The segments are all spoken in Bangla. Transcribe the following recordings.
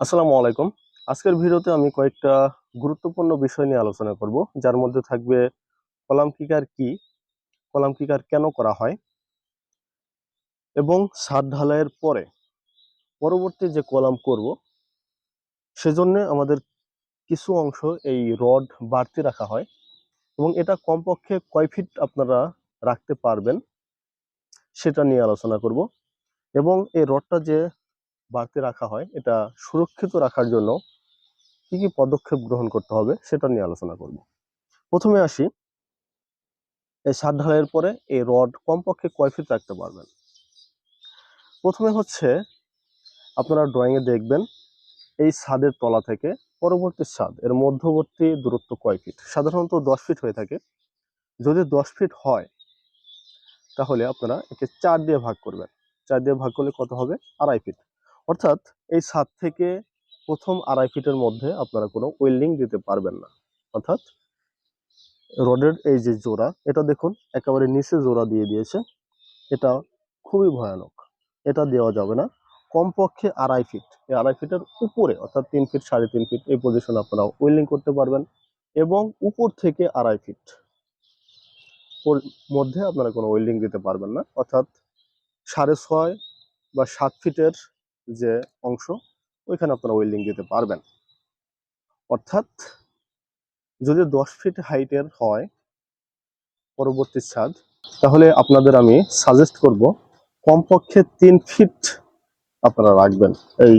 আসসালামু আলাইকুম। আজকের ভিডিওতে আমি কয়েকটা গুরুত্বপূর্ণ বিষয় নিয়ে আলোচনা করব, যার মধ্যে থাকবে কলাম কিকার কি, কলাম কিকার কেন করা হয়, এবং ছাদ ঢালাইয়ের পরে পরবর্তী যে কলাম করব সেজন্য আমাদের কিছু অংশ এই রড বাড়তি রাখা হয় এবং এটা কমপক্ষে কয় ফিট আপনারা রাখতে পারবেন সেটা নিয়ে আলোচনা করব। এবং এই রডটা যে বাড়তি রাখা হয় এটা সুরক্ষিত রাখার জন্য কি কি পদক্ষেপ গ্রহণ করতে হবে সেটা নিয়ে আলোচনা করব। প্রথমে আসি, এই ছাদ ঢালাইয়ের পরে এই রড কমপক্ষে কয় ফিট রাখতে পারবেন। প্রথমে হচ্ছে আপনারা ড্রয়িং এ দেখবেন এই ছাদের তলা থেকে পরবর্তী ছাদ এর মধ্যবর্তী দূরত্ব কয় ফিট। সাধারণত 10 ফিট হয়ে থাকে। যদি 10 ফিট হয় তাহলে আপনারা একে 4 দিয়ে ভাগ করবেন। 4 দিয়ে ভাগ করলে কত হবে? 2.5 ফিট। অর্থাৎ এই ছাদ থেকে প্রথম 2.5 ফিটের মধ্যে আপনারা কোনো ওয়েল্ডিং দিতে পারবেন না। অর্থাৎ রডের এই যে জোড়া, এটা দেখুন একেবারে নিচে জোড়া দিয়ে দিয়েছে। এটা খুবই ভয়ানক, এটা দেওয়া যাবে না। কমপক্ষে 2.5 ফিট, এই 2.5 ফিটের উপরে অর্থাৎ 3 ফিট 3.5 ফিট এই পজিশনে আপনারা ওয়েল্ডিং করতে পারবেন, এবং উপর থেকে 2.5 ফিট ওর মধ্যে আপনারা কোনো ওয়েল্ডিং দিতে পারবেন না। অর্থাৎ 6.5 বা 7 ফিটের যে অংশ ওইখানে আপনারা ওয়েল্ডিং দিতে পারবেন। অর্থাৎ যদি 10 ফিট হাইটের হয় পরবর্তী ছাদ, তাহলে আপনাদের আমি সাজেস্ট করব কমপক্ষে 3 ফিট আপনারা রাখবেন এই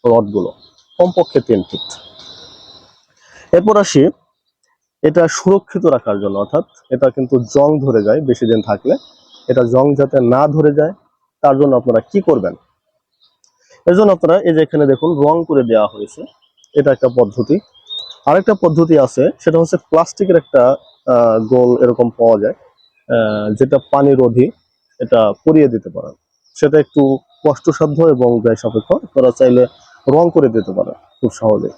রডগুলো, কমপক্ষে 3 ফিট। এরপর আসি এটা সুরক্ষিত রাখার জন্য, অর্থাৎ এটা কিন্তু জং ধরে যায় বেশি দিন থাকলে, এটা জং যাতে না ধরে যায় তার জন্য আপনারা কি করবেন। এর জন্য আপনারা এই যে এখানে দেখুন রং করে দেওয়া হয়েছে, এটা একটা পদ্ধতি। আরেকটা পদ্ধতি আছে, সেটা হচ্ছে প্লাস্টিকের একটা গোল এরকম পাওয়া যায়, যেটা পানি রোধী, এটা পরিয়ে দিতে পারেন। সেটা একটু কষ্টসাধ্য এবং ব্যয় সাপেক্ষ, আপনারা চাইলে রং করে দিতে পারেন খুব সহজে।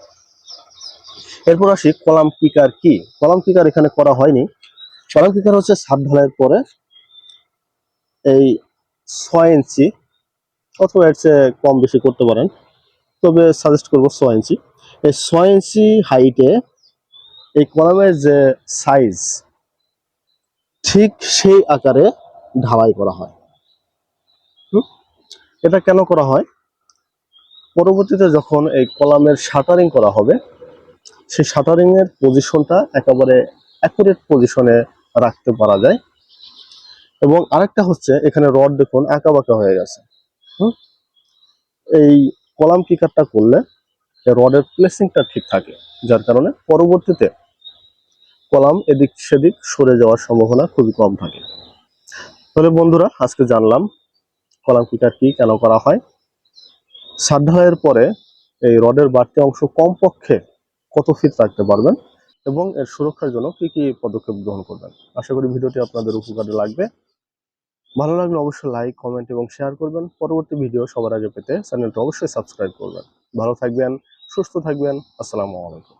এরপর আসি কলাম কিকার কি। কলাম কিকার এখানে করা হয়নি। কলাম কিকার হচ্ছে ছাদ ঢালাইয়ের পরে এই 6 ইঞ্চি অথবা এর চেয়ে কম বেশি করতে পারেন, তবে সাজেস্ট করবো 6 ইঞ্চি। এই 6 ইঞ্চি হাইটে এই কলামের যে সাইজ ঠিক সেই আকারে ঢালাই করা হয়। এটা কেন করা হয়? পরবর্তীতে যখন এই কলামের শাটারিং করা হবে, সেই শাটারিং এর পজিশনটা একেবারে অ্যাকুরেট পজিশনে রাখতে পারা যায়। এবং আরেকটা হচ্ছে এখানে রড দেখুন আঁকা বাঁকা হয়ে গেছে। এই কলাম কিকারটা করলে রডের প্লেসিংটা ঠিক থাকে, যার কারণে পরবর্তীতে কলাম এদিক সেদিক সরে যাওয়ার সম্ভাবনা খুবই কম থাকে। তাহলে বন্ধুরা, আজকে জানলাম কলাম কিকার কি, কেন করা হয়, ছাদ ঢালাইয়ের পরে এই রডের বাড়তি অংশ কমপক্ষে কত ফিট রাখতে পারবেন এবং এর সুরক্ষার জন্য কি কি পদক্ষেপ গ্রহণ করবেন। আশা করি ভিডিওটি আপনাদের উপকারে লাগবে। ভালো লাগলে অবশ্যই লাইক, কমেন্ট এবং শেয়ার করবেন। পরবর্তী ভিডিও সবার আগে পেতে চ্যানেলটি অবশ্যই সাবস্ক্রাইব করবেন। ভালো থাকবেন, সুস্থ থাকবেন। আসসালামু আলাইকুম।